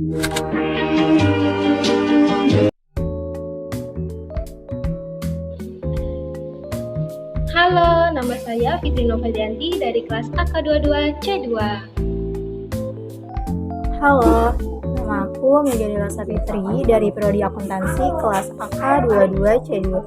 Halo, nama saya Fitri Novalianti dari kelas AK22C2. Halo, nama aku Meganila Sapitri dari Prodi Akuntansi kelas AK22C2.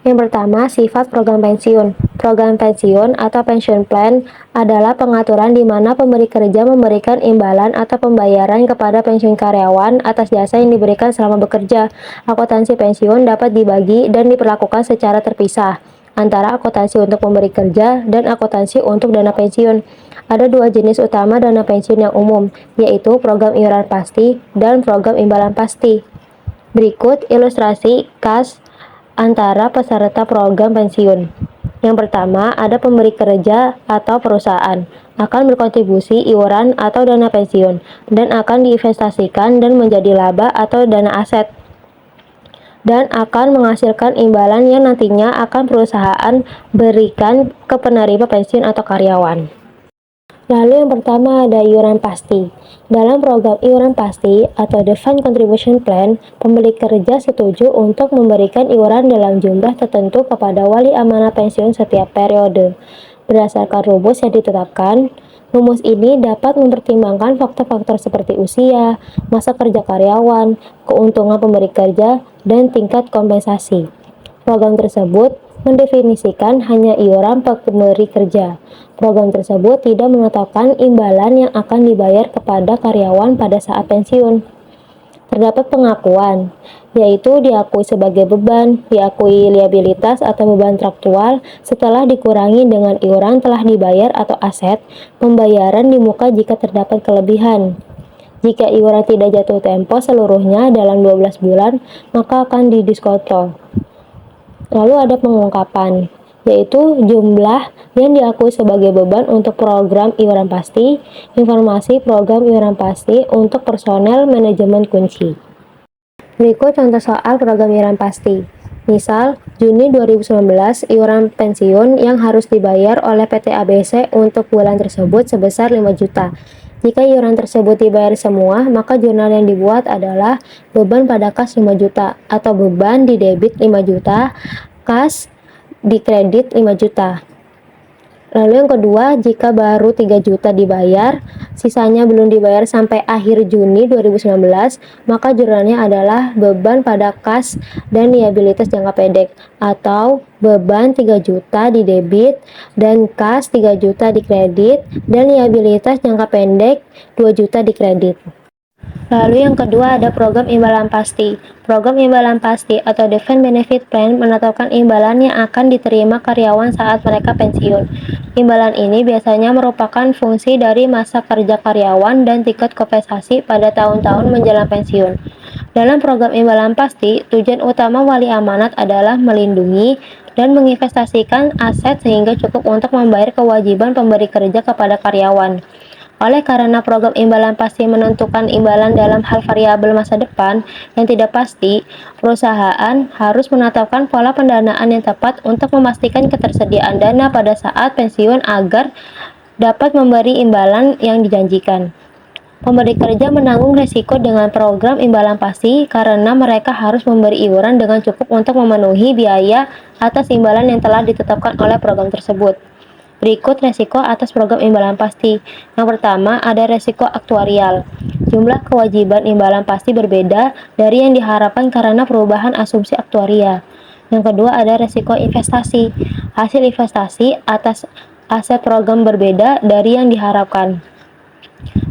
Yang pertama, sifat program pensiun. Program pensiun atau pension plan adalah pengaturan di mana pemberi kerja memberikan imbalan atau pembayaran kepada pensiun karyawan atas jasa yang diberikan selama bekerja. Akuntansi pensiun dapat dibagi dan diperlakukan secara terpisah antara akuntansi untuk pemberi kerja dan akuntansi untuk dana pensiun. Ada dua jenis utama dana pensiun yang umum, yaitu program iuran pasti dan program imbalan pasti. Berikut ilustrasi kas antara peserta program pensiun. Yang pertama, ada pemberi kerja atau perusahaan akan berkontribusi iuran atau dana pensiun dan akan diinvestasikan dan menjadi laba atau dana aset dan akan menghasilkan imbalan yang nantinya akan perusahaan berikan ke penerima pensiun atau karyawan. Lalu yang pertama ada iuran pasti. Dalam program iuran pasti atau Defined Contribution Plan, pemberi kerja setuju untuk memberikan iuran dalam jumlah tertentu kepada wali amanah pensiun setiap periode. Berdasarkan rumus yang ditetapkan, rumus ini dapat mempertimbangkan faktor-faktor seperti usia, masa kerja karyawan, keuntungan pemberi kerja, dan tingkat kompensasi. Program tersebut mendefinisikan hanya iuran pemberi kerja. Program tersebut tidak menetapkan imbalan yang akan dibayar kepada karyawan pada saat pensiun. Terdapat pengakuan, yaitu diakui sebagai beban, diakui liabilitas atau beban traktual setelah dikurangi dengan iuran telah dibayar atau aset, pembayaran di muka jika terdapat kelebihan. Jika iuran tidak jatuh tempo seluruhnya dalam 12 bulan, maka akan didiskonto. Lalu ada pengungkapan, yaitu jumlah yang diakui sebagai beban untuk program iuran pasti, informasi program iuran pasti untuk personel manajemen kunci. Berikut contoh soal program iuran pasti. Misal, Juni 2019, iuran pensiun yang harus dibayar oleh PT ABC untuk bulan tersebut sebesar 5 juta. Jika iuran tersebut dibayar semua, maka jurnal yang dibuat adalah beban pada kas 5 juta atau beban di debit 5 juta, kas di kredit 5 juta. Lalu yang kedua, jika baru 3 juta dibayar, sisanya belum dibayar sampai akhir Juni 2019, maka jurnalnya adalah beban pada kas dan liabilitas jangka pendek atau beban 3 juta di debit dan kas 3 juta di kredit dan liabilitas jangka pendek 2 juta di kredit. Lalu yang kedua ada program imbalan pasti. Program imbalan pasti atau Defined Benefit Plan menetapkan imbalan yang akan diterima karyawan saat mereka pensiun. Imbalan ini biasanya merupakan fungsi dari masa kerja karyawan dan tingkat kompensasi pada tahun-tahun menjelang pensiun. Dalam program imbalan pasti, tujuan utama wali amanat adalah melindungi dan menginvestasikan aset sehingga cukup untuk membayar kewajiban pemberi kerja kepada karyawan. Oleh karena program imbalan pasti menentukan imbalan dalam hal variabel masa depan yang tidak pasti, perusahaan harus menetapkan pola pendanaan yang tepat untuk memastikan ketersediaan dana pada saat pensiun agar dapat memberi imbalan yang dijanjikan. Pemberi kerja menanggung risiko dengan program imbalan pasti karena mereka harus memberi iuran dengan cukup untuk memenuhi biaya atas imbalan yang telah ditetapkan oleh program tersebut. Berikut resiko atas program imbalan pasti. Yang pertama, ada resiko aktuarial. Jumlah kewajiban imbalan pasti berbeda dari yang diharapkan karena perubahan asumsi aktuaria. Yang kedua, ada resiko investasi. Hasil investasi atas aset program berbeda dari yang diharapkan.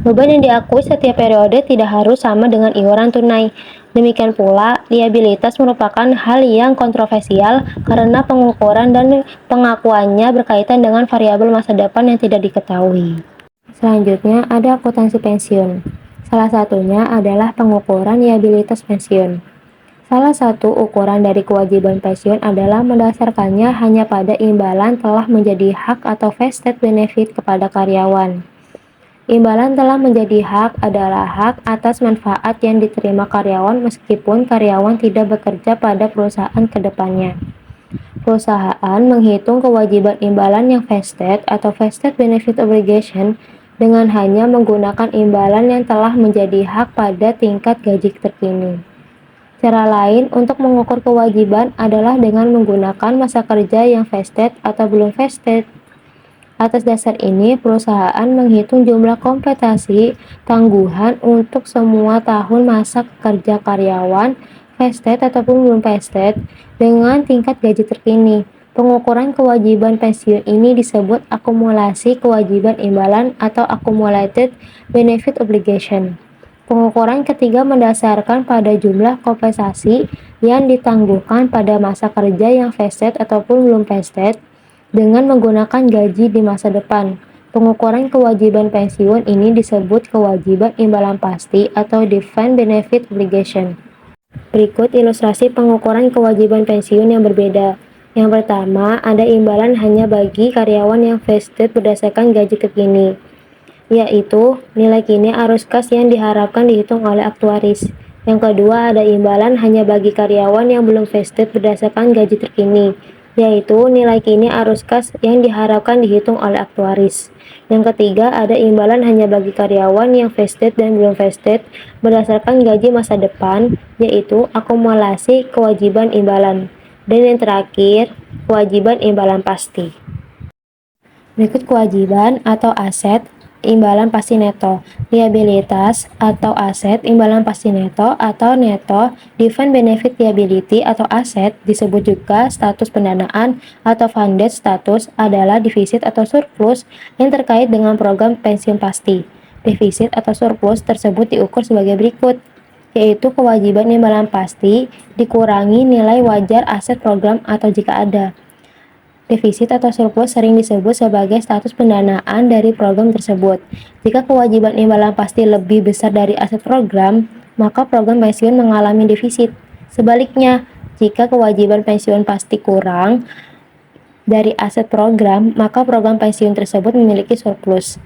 Beban yang diakui setiap periode tidak harus sama dengan iuran tunai. Demikian pula, liabilitas merupakan hal yang kontroversial karena pengukuran dan pengakuannya berkaitan dengan variabel masa depan yang tidak diketahui. Selanjutnya, ada akuntansi pensiun. Salah satunya adalah pengukuran liabilitas pensiun. Salah satu ukuran dari kewajiban pensiun adalah mendasarkannya hanya pada imbalan telah menjadi hak atau vested benefit kepada karyawan. Imbalan telah menjadi hak adalah hak atas manfaat yang diterima karyawan meskipun karyawan tidak bekerja pada perusahaan ke depannya. Perusahaan menghitung kewajiban imbalan yang vested atau vested benefit obligation dengan hanya menggunakan imbalan yang telah menjadi hak pada tingkat gaji terkini. Cara lain untuk mengukur kewajiban adalah dengan menggunakan masa kerja yang vested atau belum vested. Atas dasar ini, perusahaan menghitung jumlah kompensasi tangguhan untuk semua tahun masa kerja karyawan, vested ataupun belum vested, dengan tingkat gaji terkini. Pengukuran kewajiban pensiun ini disebut akumulasi kewajiban imbalan atau accumulated benefit obligation. Pengukuran ketiga mendasarkan pada jumlah kompensasi yang ditangguhkan pada masa kerja yang vested ataupun belum vested dengan menggunakan gaji di masa depan. Pengukuran kewajiban pensiun ini disebut kewajiban imbalan pasti atau defined benefit obligation. Berikut ilustrasi pengukuran kewajiban pensiun yang berbeda. Yang pertama, ada imbalan hanya bagi karyawan yang vested berdasarkan gaji terkini, yaitu nilai kini arus kas yang diharapkan dihitung oleh aktuaris. Yang kedua, ada imbalan hanya bagi karyawan yang belum vested berdasarkan gaji terkini, yaitu nilai kini arus kas yang diharapkan dihitung oleh aktuaris. Yang ketiga, ada imbalan hanya bagi karyawan yang vested dan belum vested berdasarkan gaji masa depan, yaitu akumulasi kewajiban imbalan. Dan yang terakhir, kewajiban imbalan pasti. Berikut kewajiban atau aset imbalan pasti neto, liabilitas atau aset imbalan pasti neto atau neto, defined benefit liability atau aset, disebut juga status pendanaan atau funded status, adalah defisit atau surplus yang terkait dengan program pensiun pasti. Defisit atau surplus tersebut diukur sebagai berikut, yaitu kewajiban imbalan pasti dikurangi nilai wajar aset program atau jika ada. Defisit atau surplus sering disebut sebagai status pendanaan dari program tersebut. Jika kewajiban imbalan pasti lebih besar dari aset program, maka program pensiun mengalami defisit. Sebaliknya, jika kewajiban pensiun pasti kurang dari aset program, maka program pensiun tersebut memiliki surplus.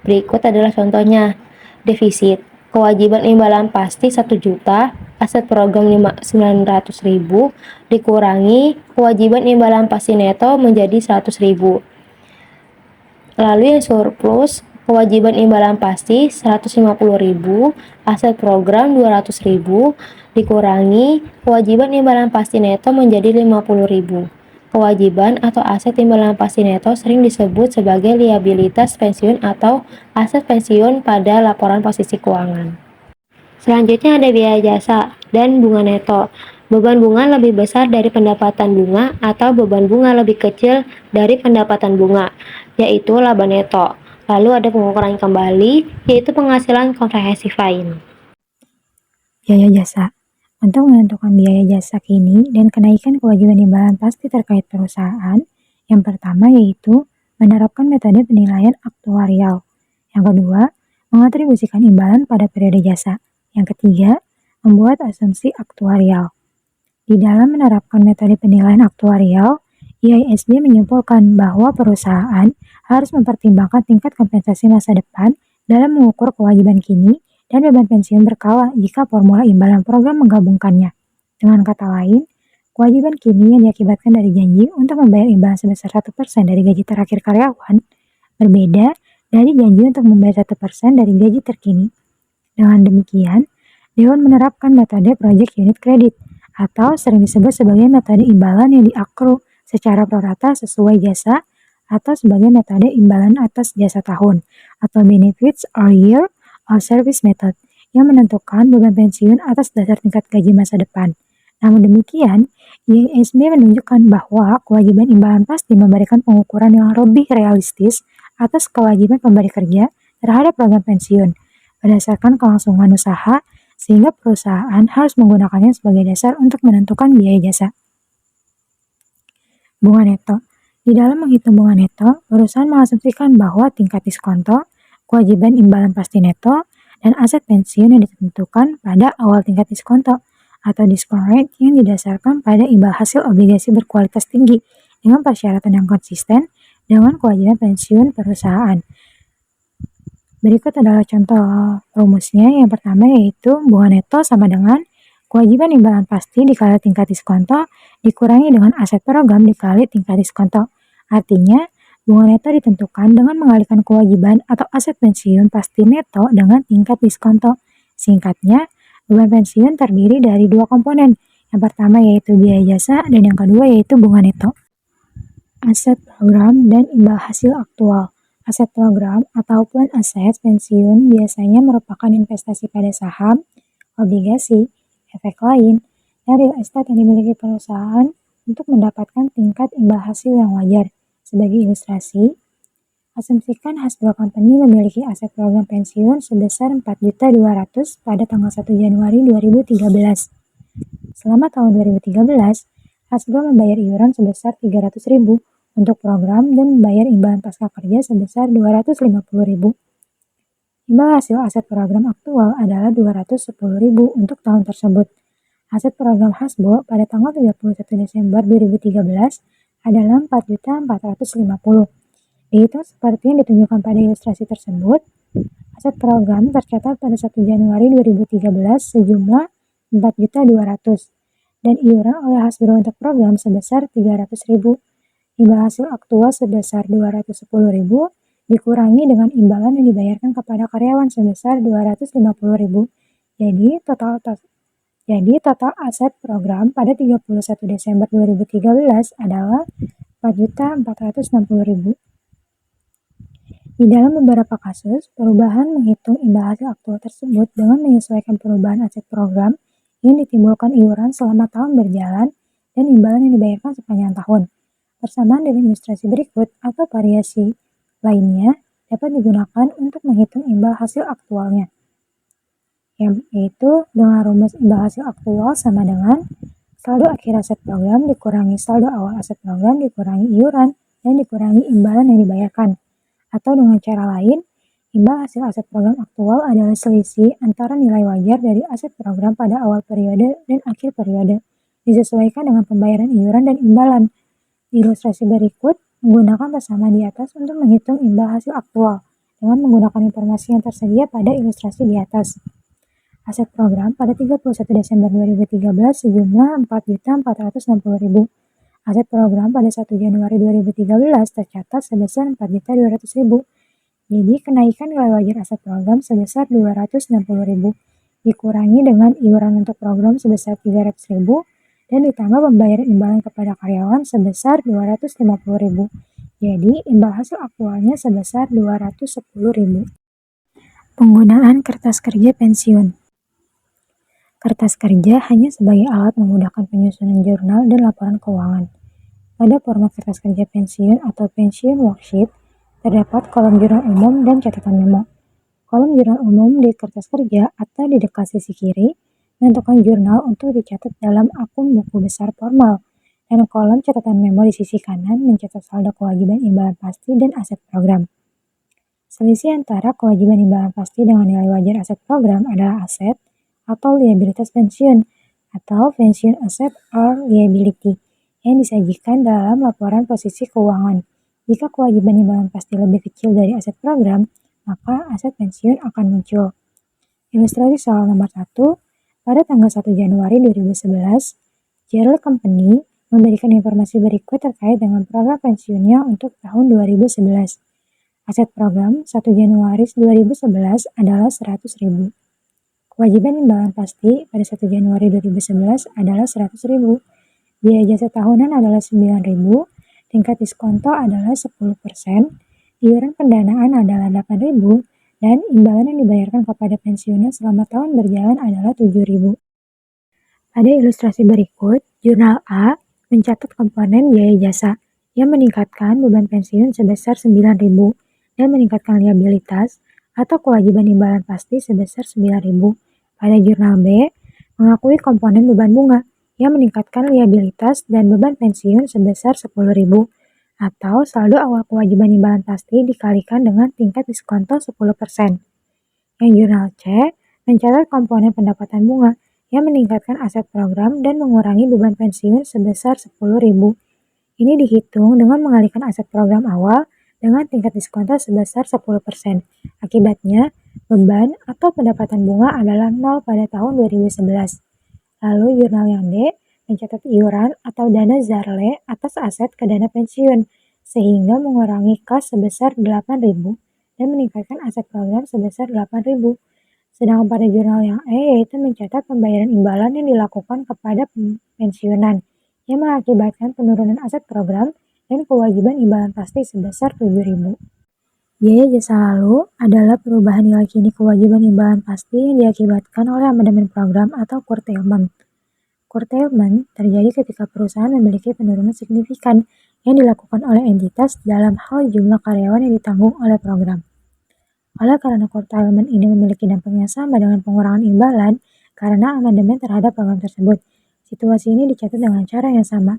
Berikut adalah contohnya. Defisit. Kewajiban imbalan pasti 1 juta, aset program 900.000, dikurangi kewajiban imbalan pasti neto menjadi 100.000. Lalu yang surplus, kewajiban imbalan pasti 150.000, aset program 200.000, dikurangi kewajiban imbalan pasti neto menjadi 50.000. Kewajiban atau aset imbalan pasti neto sering disebut sebagai liabilitas pensiun atau aset pensiun pada laporan posisi keuangan. Selanjutnya ada biaya jasa dan bunga neto. Beban bunga lebih besar dari pendapatan bunga atau beban bunga lebih kecil dari pendapatan bunga, yaitu laba neto. Lalu ada pengukuran kembali, yaitu penghasilan komprehensif lain. Biaya jasa. Untuk menentukan biaya jasa kini dan kenaikan kewajiban imbalan pasti terkait perusahaan, yang pertama yaitu menerapkan metode penilaian aktuarial. Yang kedua, mengatribusikan imbalan pada periode jasa. Yang ketiga, membuat asumsi aktuarial. Di dalam menerapkan metode penilaian aktuarial, IISB menyimpulkan bahwa perusahaan harus mempertimbangkan tingkat kompensasi masa depan dalam mengukur kewajiban kini dan beban pensiun berkala jika formula imbalan program menggabungkannya. Dengan kata lain, kewajiban kini yang diakibatkan dari janji untuk membayar imbalan sebesar 1% dari gaji terakhir karyawan berbeda dari janji untuk membayar 1% dari gaji terkini. Dengan demikian, Dewan menerapkan metode Project Unit Credit atau sering disebut sebagai metode imbalan yang diakru secara prorata sesuai jasa atau sebagai metode imbalan atas jasa tahun atau Benefits or Year of Service Method yang menentukan beban pensiun atas dasar tingkat gaji masa depan. Namun demikian, IISB menunjukkan bahwa kewajiban imbalan pasti memberikan pengukuran yang lebih realistis atas kewajiban pemberi kerja terhadap program pensiun berdasarkan kelangsungan usaha, sehingga perusahaan harus menggunakannya sebagai dasar untuk menentukan biaya jasa. Bunga neto. Di dalam menghitung bunga neto, perusahaan mengasumsikan bahwa tingkat diskonto, kewajiban imbalan pasti neto, dan aset pensiun yang ditentukan pada awal tingkat diskonto atau discount rate yang didasarkan pada imbal hasil obligasi berkualitas tinggi dengan persyaratan yang konsisten dengan kewajiban pensiun perusahaan. Berikut adalah contoh rumusnya. Yang pertama yaitu bunga neto sama dengan kewajiban imbalan pasti dikali tingkat diskonto dikurangi dengan aset program dikali tingkat diskonto. Artinya, Bunga neto ditentukan dengan mengalihkan kewajiban atau aset pensiun pasti neto dengan tingkat diskonto. Singkatnya, beban pensiun terdiri dari dua komponen. Yang pertama yaitu biaya jasa dan yang kedua yaitu bunga neto. Aset program dan imbal hasil aktual. Aset program atau plan aset pensiun biasanya merupakan investasi pada saham, obligasi, efek lain, dan real estate yang dimiliki perusahaan untuk mendapatkan tingkat imbal hasil yang wajar. Sebagai ilustrasi, asumsikan Hasbro Company memiliki aset program pensiun sebesar 4.200.000 pada tanggal 1 Januari 2013. Selama tahun 2013, Hasbro membayar iuran sebesar 300.000 untuk program dan membayar imbalan pasca kerja sebesar 250.000. Imbal hasil aset program aktual adalah 210.000 untuk tahun tersebut. Aset program Hasbro pada tanggal 31 Desember 2013 adalah 4.450.000. Dihitung seperti yang ditunjukkan pada ilustrasi tersebut, aset program tercatat pada 1 Januari 2013 sejumlah 4.200.000 dan iuran oleh Hasbro untuk program sebesar 300.000. Imbal hasil aktual sebesar 210.000 dikurangi dengan imbalan yang dibayarkan kepada karyawan sebesar 250.000. Jadi total aset program pada 31 Desember 2013 adalah 4.460.000. Di dalam beberapa kasus, perubahan menghitung imbal hasil aktual tersebut dengan menyesuaikan perubahan aset program yang ditimbulkan iuran selama tahun berjalan dan imbalan yang dibayarkan sepanjang tahun. Persamaan dengan ilustrasi berikut atau variasi lainnya dapat digunakan untuk menghitung imbal hasil aktualnya, yaitu dengan rumus imbal hasil aktual sama dengan saldo akhir aset program dikurangi saldo awal aset program dikurangi iuran dan dikurangi imbalan yang dibayarkan. Atau dengan cara lain, imbal hasil aset program aktual adalah selisih antara nilai wajar dari aset program pada awal periode dan akhir periode, disesuaikan dengan pembayaran iuran dan imbalan. Di ilustrasi berikut, menggunakan persamaan di atas untuk menghitung imbal hasil aktual dengan menggunakan informasi yang tersedia pada ilustrasi di atas. Aset program pada 31 Desember 2013 sejumlah 4.460.000. Aset program pada 1 Januari 2013 tercatat sebesar 4.200.000. Jadi kenaikan nilai wajar aset program sebesar 260.000 dikurangi dengan iuran untuk program sebesar 300.000 dan ditambah pembayaran imbalan kepada karyawan sebesar 250.000. Jadi imbal hasil aktualnya sebesar 210.000. Penggunaan kertas kerja pensiun. Kertas kerja hanya sebagai alat memudahkan penyusunan jurnal dan laporan keuangan. Pada format kertas kerja pensiun atau pensiun worksheet, terdapat kolom jurnal umum dan catatan memo. Kolom jurnal umum di kertas kerja atau di dekat sisi kiri menentukan jurnal untuk dicatat dalam akun buku besar formal, dan kolom catatan memo di sisi kanan mencatat saldo kewajiban imbalan pasti dan aset program. Selisih antara kewajiban imbalan pasti dengan nilai wajar aset program adalah aset atau liabilitas pensiun atau pensiun asset or liability yang disajikan dalam laporan posisi keuangan. Jika kewajiban imbalan pasti lebih kecil dari aset program, maka aset pensiun akan muncul. Ilustrasi soal nomor 1, pada tanggal 1 Januari 2011, Gerald Company memberikan informasi berikut terkait dengan program pensiunnya untuk tahun 2011. Aset program 1 Januari 2011 adalah 100.000. Kewajiban imbalan pasti pada 1 Januari 2011 adalah 100.000. Biaya jasa tahunan adalah 9.000, tingkat diskonto adalah 10%, iuran pendanaan adalah 8.000, dan imbalan yang dibayarkan kepada pensiunan selama tahun berjalan adalah 7.000. Pada ilustrasi berikut, jurnal A mencatat komponen biaya jasa yang meningkatkan beban pensiun sebesar 9.000 dan meningkatkan liabilitas atau kewajiban imbalan pasti sebesar 9.000. Pada jurnal B, mengakui komponen beban bunga yang meningkatkan liabilitas dan beban pensiun sebesar 10.000 atau saldo awal kewajiban imbalan pasti dikalikan dengan tingkat diskonto 10%. Yang jurnal C mencatat komponen pendapatan bunga yang meningkatkan aset program dan mengurangi beban pensiun sebesar 10.000. Ini dihitung dengan mengalihkan aset program awal dengan tingkat diskonto sebesar 10%. Akibatnya, beban atau pendapatan bunga adalah 0 pada tahun 2011. Lalu jurnal yang D mencatat iuran atau dana Zarle atas aset ke dana pensiun sehingga mengurangi kas sebesar 8.000 dan meningkatkan aset program sebesar 8.000. Sedangkan pada jurnal yang E yaitu mencatat pembayaran imbalan yang dilakukan kepada pensiunan yang mengakibatkan penurunan aset program dan kewajiban imbalan pasti sebesar 7.000. Biaya jasa lalu adalah perubahan nilai kini kewajiban imbalan pasti yang diakibatkan oleh amandemen program atau curtailment. Curtailment terjadi ketika perusahaan memiliki penurunan signifikan yang dilakukan oleh entitas dalam hal jumlah karyawan yang ditanggung oleh program. Oleh karena curtailment ini memiliki dampak yang sama dengan pengurangan imbalan karena amandemen terhadap program tersebut. Situasi ini dicatat dengan cara yang sama.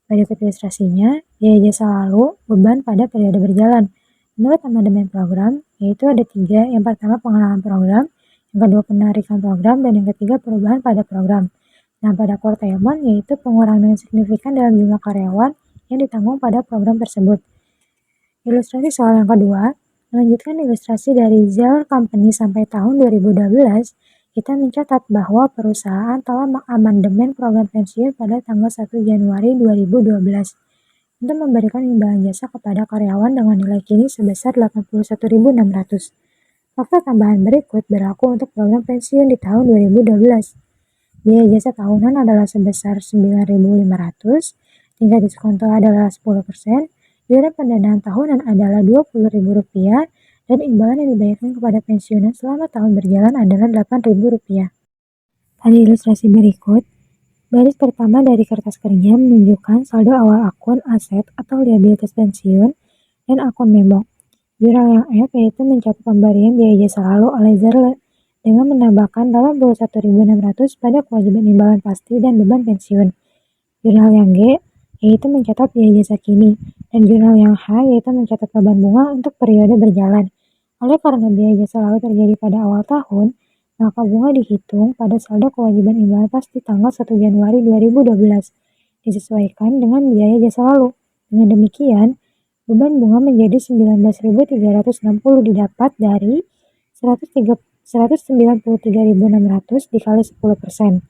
Berikut ilustrasinya, biaya jasa lalu beban pada periode berjalan. Menurut amandemen program, yaitu ada 3, yang pertama pengenalan program, yang kedua penarikan program, dan yang ketiga perubahan pada program. Nah, pada curtailment yaitu pengurangan signifikan dalam jumlah karyawan yang ditanggung pada program tersebut. Ilustrasi soal yang kedua, melanjutkan ilustrasi dari Zeller Company sampai tahun 2012, kita mencatat bahwa perusahaan telah mengamandemen program pensiun pada tanggal 1 Januari 2012 untuk memberikan imbalan jasa kepada karyawan dengan nilai kini sebesar 81.600. Fakta tambahan berikut berlaku untuk program pensiun di tahun 2012. Biaya jasa tahunan adalah sebesar 9.500, tingkat diskonto adalah 10%, iuran pendanaan tahunan adalah Rp20.000, dan imbalan yang dibayarkan kepada pensiunan selama tahun berjalan adalah Rp8.000. Pada ilustrasi berikut, baris pertama dari kertas kerja menunjukkan saldo awal akun aset atau liabilitas pensiun dan akun memo. Jurnal yang F yaitu mencatat pemberian biaya jasa lalu oleh Zeller dengan menambahkan 81.600 pada kewajiban imbalan pasti dan beban pensiun. Jurnal yang G yaitu mencatat biaya jasa kini, dan jurnal yang H yaitu mencatat beban bunga untuk periode berjalan. Oleh karena biaya jasa lalu terjadi pada awal tahun, maka bunga dihitung pada saldo kewajiban imbalan pasti tanggal 1 Januari 2012, disesuaikan dengan biaya jasa lalu. Dengan demikian, beban bunga menjadi 19.360 didapat dari 193.600 dikali 10%.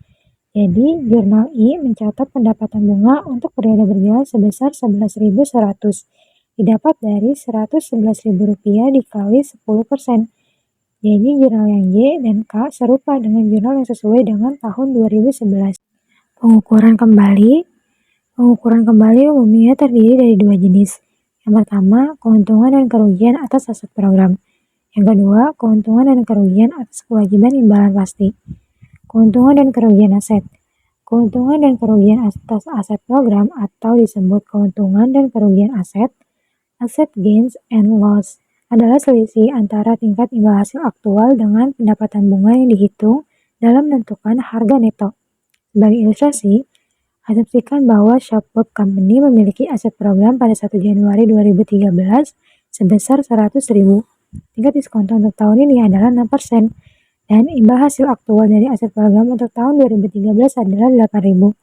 Jadi, jurnal I mencatat pendapatan bunga untuk periode berjalan sebesar 11.100, didapat dari Rp111.000 dikali 10%. Jadi, jurnal yang Y dan K serupa dengan jurnal yang sesuai dengan tahun 2011. Pengukuran kembali umumnya terdiri dari 2 jenis. Yang pertama, keuntungan dan kerugian atas aset program. Yang kedua, keuntungan dan kerugian atas kewajiban imbalan pasti. Keuntungan dan kerugian aset. Keuntungan dan kerugian atas aset program atau disebut keuntungan dan kerugian aset, asset gains and loss, adalah selisih antara tingkat imbal hasil aktual dengan pendapatan bunga yang dihitung dalam menentukan harga neto. Sebagai ilustrasi, asumsikan bahwa Shopbook Company memiliki aset program pada 1 Januari 2013 sebesar 100.000. Tingkat diskonto untuk tahun ini adalah 6%, dan imbal hasil aktual dari aset program untuk tahun 2013 adalah 8.000.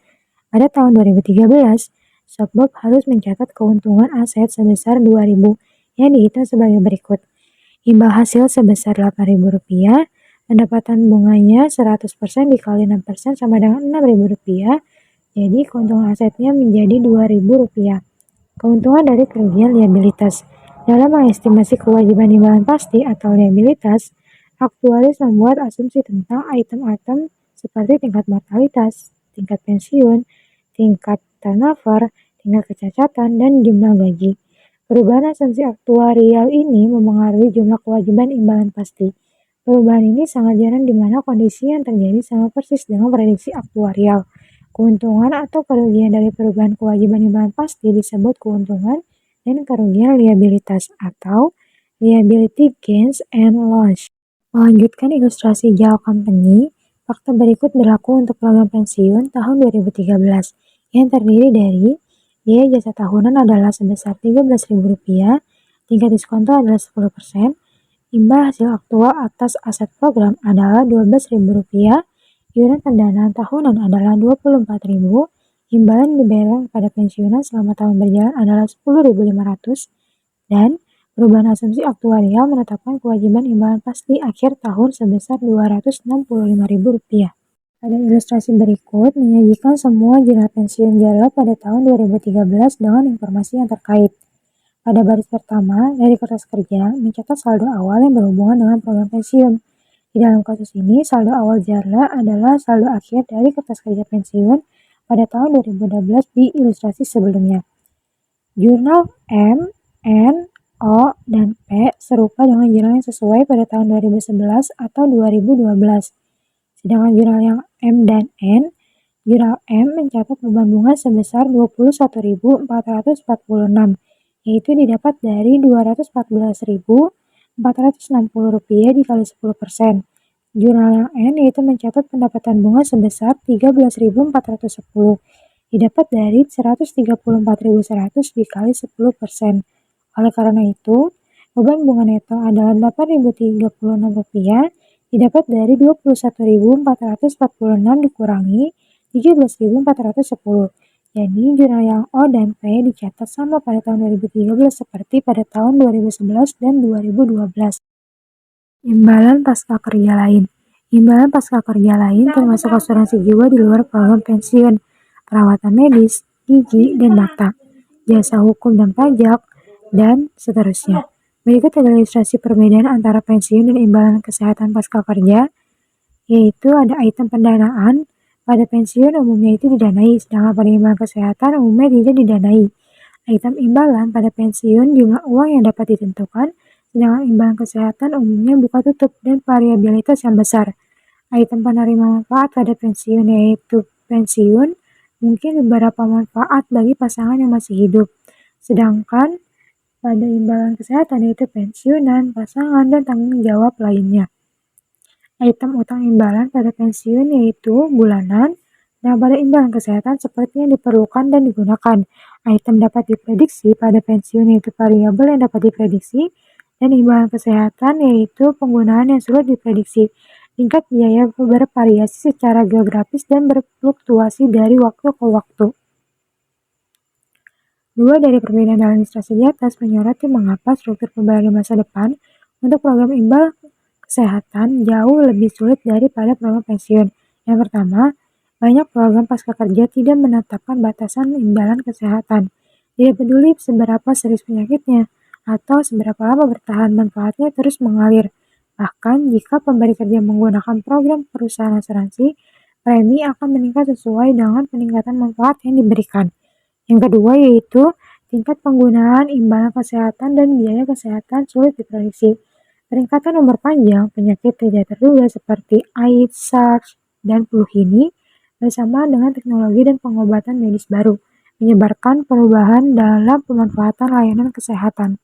Pada tahun 2013, Shopbook harus mencatat keuntungan aset sebesar 2.000 yang dihitung sebagai berikut. Imbal hasil sebesar Rp8.000, pendapatan bunganya 100% dikali 6% sama dengan Rp6.000, jadi keuntungan asetnya menjadi Rp2.000. Keuntungan dari kerugian liabilitas. Dalam mengestimasi kewajiban imbalan pasti atau liabilitas, aktuaris membuat asumsi tentang item-item seperti tingkat mortalitas, tingkat pensiun, tingkat turnover, tingkat kecacatan, dan jumlah gaji. Perubahan asumsi aktuarial ini memengaruhi jumlah kewajiban imbalan pasti. Perubahan ini sangat jarang di mana kondisi yang terjadi sama persis dengan prediksi aktuarial. Keuntungan atau kerugian dari perubahan kewajiban imbalan pasti disebut keuntungan dan kerugian liabilitas atau liability gains and loss. Melanjutkan ilustrasi Zeller Company, fakta berikut berlaku untuk program pensiun tahun 2013 yang terdiri dari biaya jasa tahunan adalah sebesar Rp13.000, tingkat diskonto adalah 10%, imbal hasil aktual atas aset program adalah Rp12.000, iuran pendanaan tahunan adalah Rp24.000, imbalan dibayarkan kepada pensiunan selama tahun berjalan adalah Rp10.500, dan perubahan asumsi aktuarial menetapkan kewajiban imbalan pasti akhir tahun sebesar Rp265.000. Pada ilustrasi berikut menyajikan semua jurnal pensiun Zeller pada tahun 2013 dengan informasi yang terkait. Pada baris pertama dari kertas kerja mencatat saldo awal yang berhubungan dengan program pensiun. Di dalam kasus ini, saldo awal Jarla adalah saldo akhir dari kertas kerja pensiun pada tahun 2012 di ilustrasi sebelumnya. Jurnal M, N, O, dan P serupa dengan jurnal yang sesuai pada tahun 2011 atau 2012. Sedangkan jurnal yang M dan N, jurnal M mencatat beban bunga sebesar Rp21.446, yaitu didapat dari Rp214.460 dikali 10%. Jurnal yang N yaitu mencatat pendapatan bunga sebesar Rp13.410, didapat dari Rp134.100 dikali 10%. Oleh karena itu, beban bunga neto adalah Rp8.036, didapat dari Rp21.446 dikurangi Rp13.410. Jadi, jurnal yang O dan P dicatat sama pada tahun 2013 seperti pada tahun 2011 dan 2012. Imbalan pasca kerja lain. Imbalan pasca kerja lain termasuk asuransi jiwa di luar program pensiun, perawatan medis, gigi, dan mata, jasa hukum dan pajak, dan seterusnya. Berikut adalah ilustrasi perbedaan antara pensiun dan imbalan kesehatan pasca kerja, yaitu ada item pendanaan. Pada pensiun umumnya itu didanai, sedangkan pada imbalan kesehatan umumnya tidak didanai. Item imbalan pada pensiun jumlah uang yang dapat ditentukan, sedangkan imbalan kesehatan umumnya buka tutup dan variabilitas yang besar. Item penerima manfaat pada pensiun yaitu pensiun, mungkin beberapa manfaat bagi pasangan yang masih hidup. Sedangkan pada imbalan kesehatan yaitu pensiunan, pasangan, dan tanggung jawab lainnya. Item utang imbalan pada pensiun yaitu bulanan, dan pada imbalan kesehatan seperti yang diperlukan dan digunakan. Item dapat diprediksi pada pensiun yaitu variabel yang dapat diprediksi, dan imbalan kesehatan yaitu penggunaan yang sulit diprediksi. Tingkat biaya bervariasi secara geografis dan berfluktuasi dari waktu ke waktu. Dua dari perbedaan dalam ilustrasi di atas menyoroti mengapa struktur pembayaran di masa depan untuk program imbal kesehatan jauh lebih sulit daripada program pensiun. Yang pertama, banyak program pasca kerja tidak menetapkan batasan imbalan kesehatan. Tidak peduli seberapa serius penyakitnya atau seberapa lama bertahan, manfaatnya terus mengalir. Bahkan jika pemberi kerja menggunakan program perusahaan asuransi, premi akan meningkat sesuai dengan peningkatan manfaat yang diberikan. Yang kedua yaitu tingkat penggunaan imbalan kesehatan dan biaya kesehatan sulit diprediksi. Peningkatan umur panjang, penyakit tidak terduga seperti AIDS, SARS, dan flu ini bersama dengan teknologi dan pengobatan medis baru, menyebarkan perubahan dalam pemanfaatan layanan kesehatan.